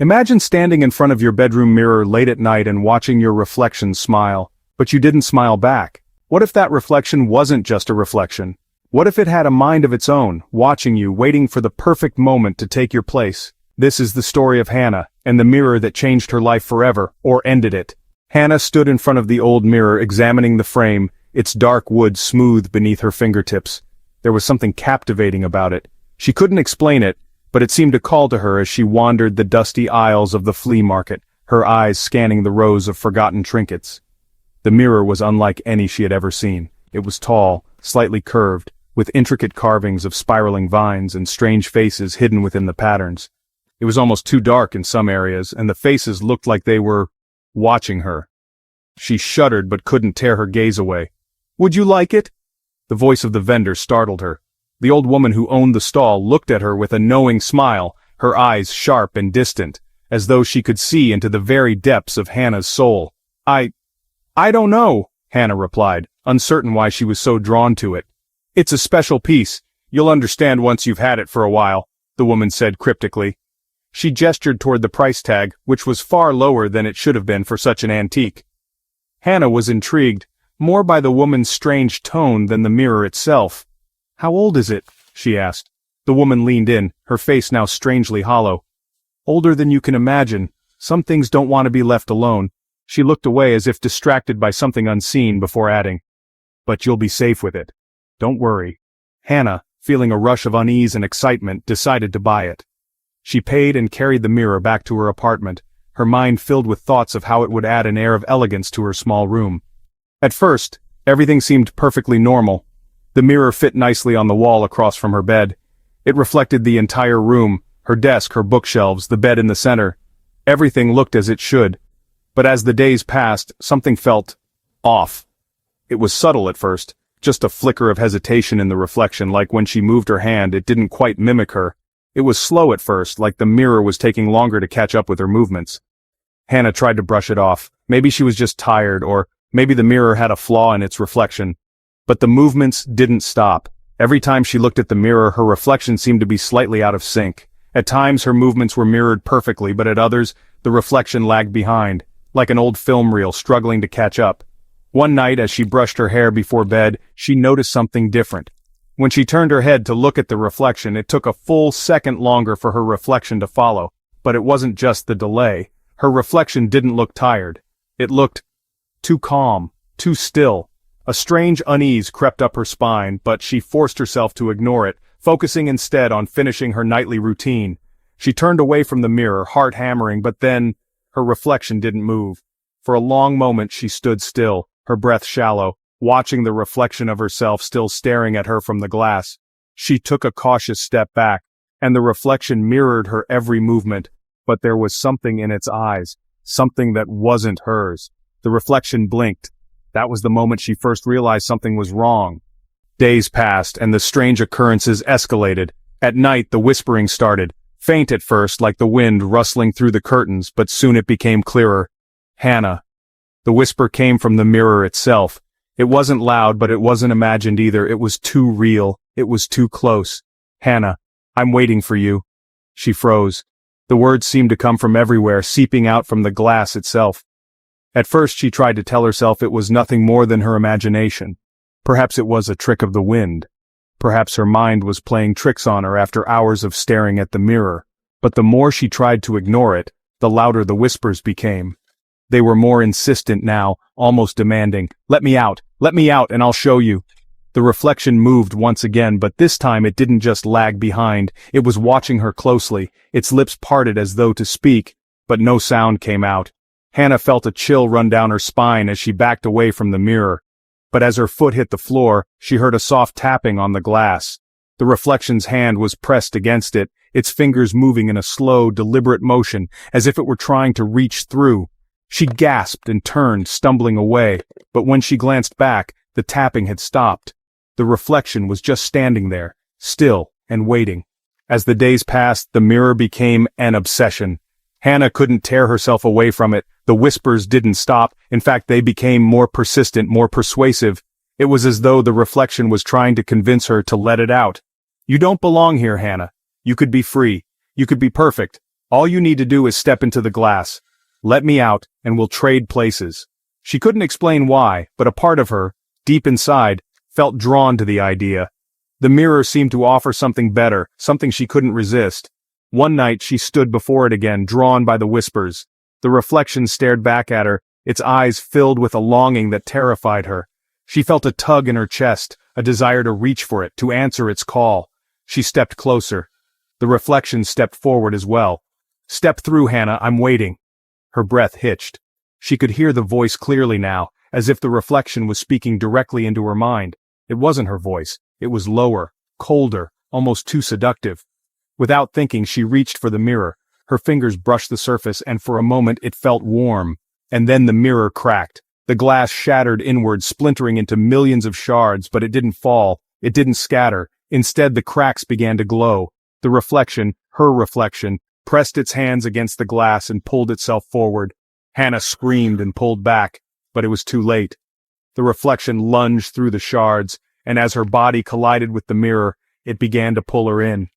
Imagine standing in front of your bedroom mirror late at night and watching your reflection smile, but you didn't smile back. What if that reflection wasn't just a reflection? What if it had a mind of its own, watching you, waiting for the perfect moment to take your place? This is the story of Hannah, and the mirror that changed her life forever, or ended it. Hannah stood in front of the old mirror examining the frame, its dark wood smooth beneath her fingertips. There was something captivating about it. She couldn't explain it, but it seemed to call to her as she wandered the dusty aisles of the flea market, her eyes scanning the rows of forgotten trinkets. The mirror was unlike any she had ever seen. It was tall, slightly curved, with intricate carvings of spiraling vines and strange faces hidden within the patterns. It was almost too dark in some areas, and the faces looked like they were watching her. She shuddered but couldn't tear her gaze away. "Would you like it?" The voice of the vendor startled her. The old woman who owned the stall looked at her with a knowing smile, her eyes sharp and distant, as though she could see into the very depths of Hannah's soul. I don't know," Hannah replied, uncertain why she was so drawn to it. "It's a special piece. You'll understand once you've had it for a while," the woman said cryptically. She gestured toward the price tag, which was far lower than it should have been for such an antique. Hannah was intrigued, more by the woman's strange tone than the mirror itself. "How old is it?" she asked. The woman leaned in, her face now strangely hollow. "Older than you can imagine. Some things don't want to be left alone." She looked away as if distracted by something unseen before adding, "But you'll be safe with it. Don't worry." Hannah, feeling a rush of unease and excitement, decided to buy it. She paid and carried the mirror back to her apartment, her mind filled with thoughts of how it would add an air of elegance to her small room. At first, everything seemed perfectly normal. The mirror fit nicely on the wall across from her bed. It reflected the entire room, her desk, her bookshelves, the bed in the center. Everything looked as it should. But as the days passed, something felt off. It was subtle at first, just a flicker of hesitation in the reflection, like when she moved her hand it didn't quite mimic her. It was slow at first, like the mirror was taking longer to catch up with her movements. Hannah tried to brush it off. Maybe she was just tired, or maybe the mirror had a flaw in its reflection. But the movements didn't stop. Every time she looked at the mirror, her reflection seemed to be slightly out of sync. At times her movements were mirrored perfectly, but at others, the reflection lagged behind, like an old film reel struggling to catch up. One night, as she brushed her hair before bed, she noticed something different. When she turned her head to look at the reflection, it took a full second longer for her reflection to follow. But it wasn't just the delay. Her reflection didn't look tired. It looked too calm, too still. A strange unease crept up her spine, but she forced herself to ignore it, focusing instead on finishing her nightly routine. She turned away from the mirror, heart hammering, but then her reflection didn't move. For a long moment she stood still, her breath shallow, watching the reflection of herself still staring at her from the glass. She took a cautious step back, and the reflection mirrored her every movement, but there was something in its eyes, something that wasn't hers. The reflection blinked. That was the moment she first realized something was wrong. Days passed, and the strange occurrences escalated. At night the whispering started, faint at first like the wind rustling through the curtains, but soon it became clearer. "Hannah." The whisper came from the mirror itself. It wasn't loud, but it wasn't imagined either. It was too real. It was too close. "Hannah, I'm waiting for you." She froze. The words seemed to come from everywhere, seeping out from the glass itself. At first she tried to tell herself it was nothing more than her imagination. Perhaps it was a trick of the wind. Perhaps her mind was playing tricks on her after hours of staring at the mirror. But the more she tried to ignore it, the louder the whispers became. They were more insistent now, almost demanding, let me out, and I'll show you." The reflection moved once again, but this time it didn't just lag behind, it was watching her closely, its lips parted as though to speak, but no sound came out. Hannah felt a chill run down her spine as she backed away from the mirror. But as her foot hit the floor, she heard a soft tapping on the glass. The reflection's hand was pressed against it, its fingers moving in a slow, deliberate motion, as if it were trying to reach through. She gasped and turned, stumbling away, but when she glanced back, the tapping had stopped. The reflection was just standing there, still and waiting. As the days passed, the mirror became an obsession. Hannah couldn't tear herself away from it. The whispers didn't stop. In fact, they became more persistent, more persuasive. It was as though the reflection was trying to convince her to let it out. "You don't belong here, Hannah. You could be free. You could be perfect. All you need to do is step into the glass. Let me out, and we'll trade places. She couldn't explain why, but a part of her, deep inside, felt drawn to the idea. The mirror seemed to offer something better, something she couldn't resist. One night she stood before it again, drawn by the whispers. The reflection stared back at her, its eyes filled with a longing that terrified her. She felt a tug in her chest, a desire to reach for it, to answer its call. She stepped closer. The reflection stepped forward as well. "Step through, Hannah, I'm waiting." Her breath hitched. She could hear the voice clearly now, as if the reflection was speaking directly into her mind. It wasn't her voice. It was lower, colder, almost too seductive. Without thinking, she reached for the mirror. Her fingers brushed the surface, and for a moment it felt warm. And then the mirror cracked. The glass shattered inward, splintering into millions of shards, but it didn't fall. It didn't scatter. Instead, the cracks began to glow. The reflection, her reflection, pressed its hands against the glass and pulled itself forward. Hannah screamed and pulled back, but it was too late. The reflection lunged through the shards, and as her body collided with the mirror, it began to pull her in.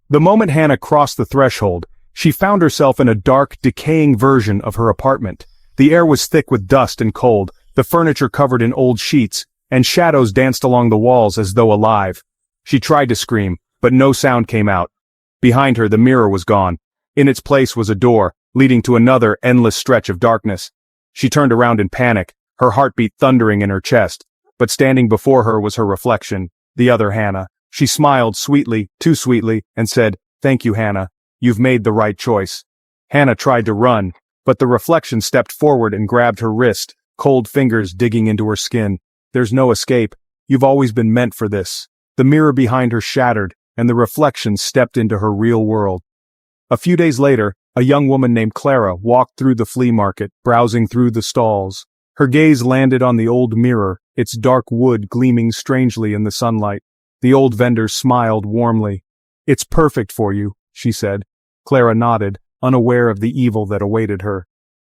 The moment Hannah crossed the threshold, she found herself in a dark, decaying version of her apartment. The air was thick with dust and cold, the furniture covered in old sheets, and shadows danced along the walls as though alive. She tried to scream, but no sound came out. Behind her, the mirror was gone. In its place was a door, leading to another endless stretch of darkness. She turned around in panic, her heartbeat thundering in her chest, but standing before her was her reflection, the other Hannah. She smiled sweetly, too sweetly, and said, "Thank you, Hannah. You've made the right choice." Hannah tried to run, but the reflection stepped forward and grabbed her wrist, cold fingers digging into her skin. "There's no escape. You've always been meant for this." The mirror behind her shattered, and the reflection stepped into her real world. A few days later, a young woman named Clara walked through the flea market, browsing through the stalls. Her gaze landed on the old mirror, its dark wood gleaming strangely in the sunlight. The old vendor smiled warmly. "It's perfect for you," she said. Clara nodded, unaware of the evil that awaited her.